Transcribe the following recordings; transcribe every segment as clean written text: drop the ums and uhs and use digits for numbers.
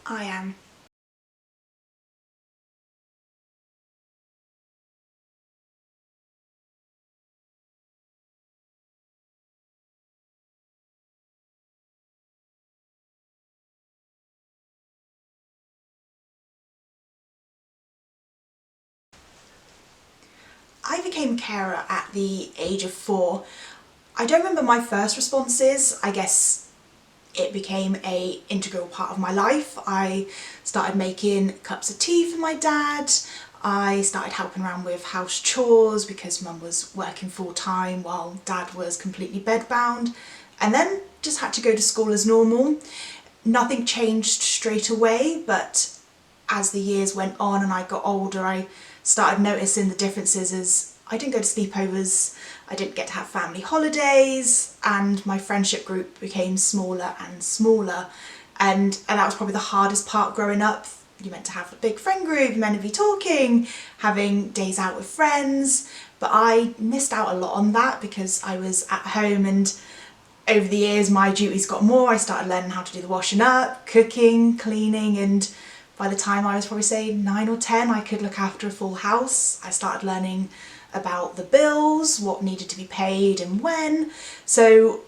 I am. I became a carer at the age of 4. I don't remember my first responses. I guess it became a integral part of my life. I started making cups of tea for my dad. I started helping around with house chores because mum was working full time while dad was completely bedbound, and then just had to go to school as normal. Nothing changed straight away, but as the years went on and I got older, I started noticing the differences as I didn't go to sleepovers, I didn't get to have family holidays, and my friendship group became smaller and smaller. And that was probably the hardest part growing up. You meant to have a big friend group, you meant to be talking, having days out with friends, but I missed out a lot on that because I was at home, and over the years my duties got more. I started learning how to do the washing up, cooking, cleaning, and by the time I was probably say 9 or 10, I could look after a full house. I started learning about the bills, what needed to be paid and when. So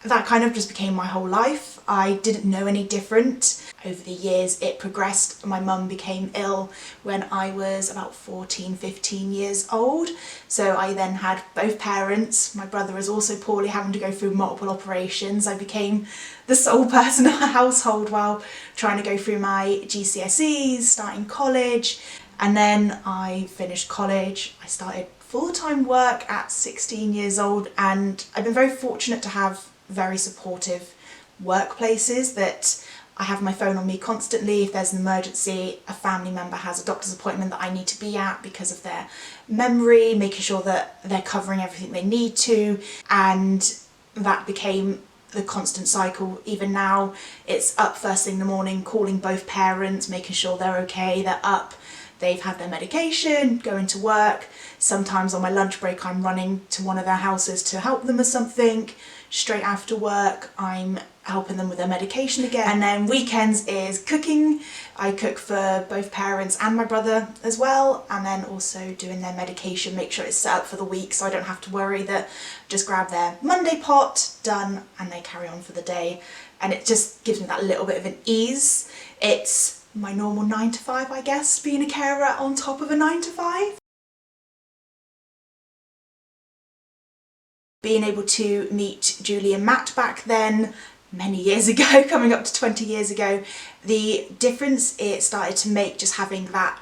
that kind of just became my whole life. I didn't know any different. Over the years it progressed. My mum became ill when I was about 14, 15 years old. So I then had both parents. My brother was also poorly, having to go through multiple operations. I became the sole person in the household while trying to go through my GCSEs, starting college. And then I finished college. I started full-time work at 16 years old, and I've been very fortunate to have very supportive workplaces that I have my phone on me constantly. If there's an emergency, a family member has a doctor's appointment that I need to be at because of their memory, making sure that they're covering everything they need to, and that became the constant cycle. Even now, it's up first thing in the morning, calling both parents, making sure they're okay, they're up, they've had their medication, going to work. Sometimes on my lunch break I'm running to one of their houses to help them with something. Straight after work I'm helping them with their medication again. And then weekends is cooking. I cook for both parents and my brother as well, and then also doing their medication, make sure it's set up for the week so I don't have to worry, that just grab their Monday pot, done, and they carry on for the day. And it just gives me that little bit of an ease. It's my normal 9 to 5, I guess, being a carer on top of a 9 to 5. Being able to meet Julie and Matt back then, many years ago, coming up to 20 years ago, the difference it started to make just having that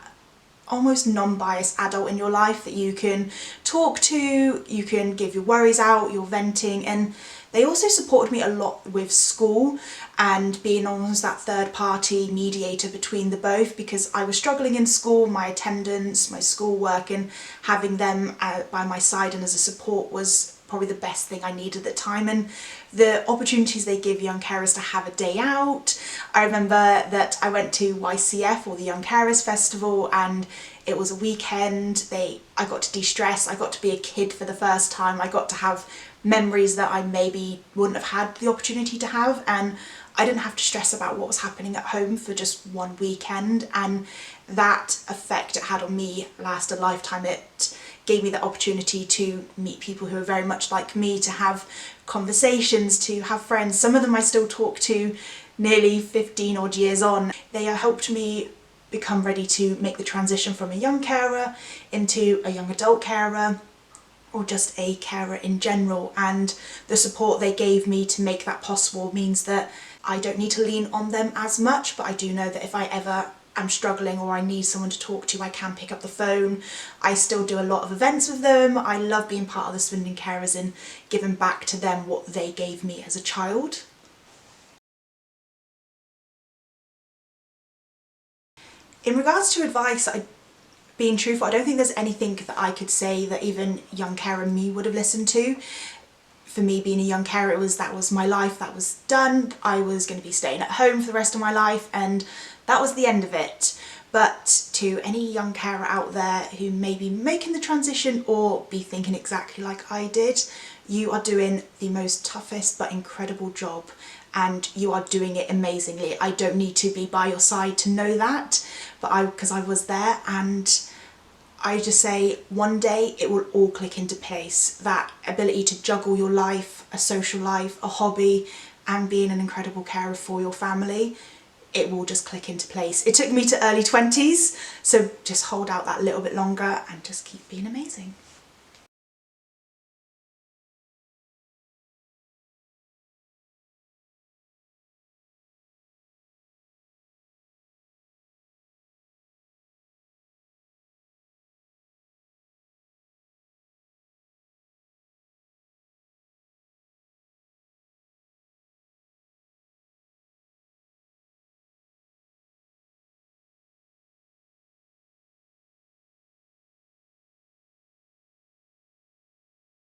almost non-biased adult in your life that you can talk to, you can give your worries out, you're venting. And they also supported me a lot with school and being almost that third party mediator between the both, because I was struggling in school, my attendance, my schoolwork, and having them by my side and as a support was probably the best thing I needed at the time. And the opportunities they give young carers to have a day out. I remember that I went to YCF, or the Young Carers Festival, and it was a weekend. I got to de-stress, I got to be a kid for the first time, I got to have memories that I maybe wouldn't have had the opportunity to have, and I didn't have to stress about what was happening at home for just one weekend. And that effect it had on me lasted a lifetime. It gave me the opportunity to meet people who are very much like me, to have conversations, to have friends. Some of them I still talk to nearly 15 odd years on. They helped me become ready to make the transition from a young carer into a young adult carer, or just a carer in general. And the support they gave me to make that possible means that I don't need to lean on them as much, but I do know that if I ever am struggling or I need someone to talk to, I can pick up the phone. I still do a lot of events with them. I love being part of the Swindon Carers and giving back to them what they gave me as a child. In regards to advice, being truthful, I don't think there's anything that I could say that even young carer me would have listened to. For me, being a young carer, that was my life, that was done. I was going to be staying at home for the rest of my life, and that was the end of it. But to any young carer out there who may be making the transition or be thinking exactly like I did, you are doing the most toughest but incredible job, and you are doing it amazingly. I don't need to be by your side to know that, but because I was there, and I just say one day it will all click into place. That ability to juggle your life, a social life, a hobby, and being an incredible carer for your family, it will just click into place. It took me to early 20s, so just hold out that little bit longer and just keep being amazing.